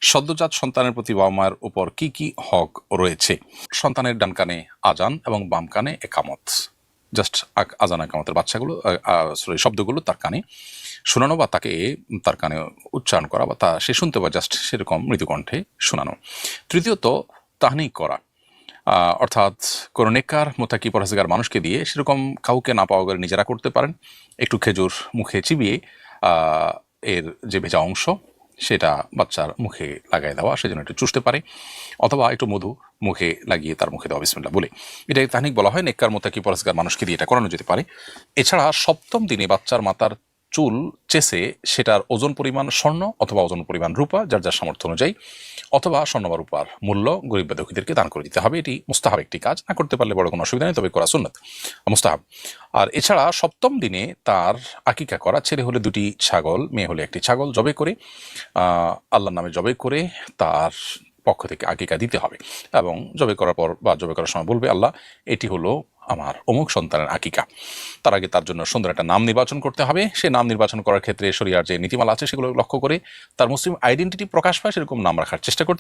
সদ্যজাত সন্তানের প্রতি বাবা মায়ের উপর কি কি হক রয়েছে? সন্তানের ডান কানে আজান এবং বাম কানে একামত। জাস্ট আজান একামতের বাচ্চাগুলো শব্দগুলো তার কানে শোনানো বা তার কানে উচ্চারণ করা বা সে শুনতে পারে জাস্ট সেরকম মৃদুকণ্ঠে শোনানো। তৃতীয়ত তাহনিক করা, অর্থাৎ কোনো নেককার মোত্তাকি পরহেজগার মানুষকে দিয়ে সেরকম কাউকে না পাওয়া গেলে নিজেরা করতে পারেন। একটু খেজুর মুখে চিবিয়ে এর যে ভেজা অংশ সেটা বাচ্চার মুখে লাগাই দেওয়া, সেজন্য একটু চুষতে পারে, অথবা একটু মধু মুখে লাগিয়ে তার মুখে দেওয়া বিসমিল্লাহ বলে। এটাকে তাহনিক বলা হয়। নেককার মোত্তাকি পরহেজগার মানুষকে দিয়ে এটা করানো যেতে পারে। এছাড়া সপ্তম দিনে বাচ্চার মাথার চুল চেষে সেটার ওজন পরিমাণ স্বর্ণ অথবা ওজন পরিমাণ রূপা, যার যার সামর্থ্য অনুযায়ী, অথবা স্বর্ণ বা রূপার মূল্য গরিব বা দুঃখীদেরকে দান করে দিতে হবে। এটি মুস্তাহাব একটি কাজ, না করতে পারলে বড় কোনো অসুবিধা নেই, তবে করা সুন্নাত, মুস্তাহাব। আর এছাড়া সপ্তম দিনে তার আকিকা করা, ছেলে হলে 2টি ছাগল, মেয়ে হলে 1টি ছাগল জবে করে আল্লাহর নামে জবে করে তার পক্ষ থেকে আকিকা দিতে হবে। এবং জবে করার পর বা জবে করার সময় বলবে, আল্লাহ এটি হলো আমার অমুক সন্তানের আকিকা। তার আগে তার জন্য সুন্দর একটা নাম নির্বাচন করতে হবে। সে নাম নির্বাচন করার ক্ষেত্রে শরিয়ার যে নীতিমালা আছে সেগুলো লক্ষ্য করে তার মুসলিম আইডেন্টিটি প্রকাশ পায় সেরকম নাম রাখার চেষ্টা করতে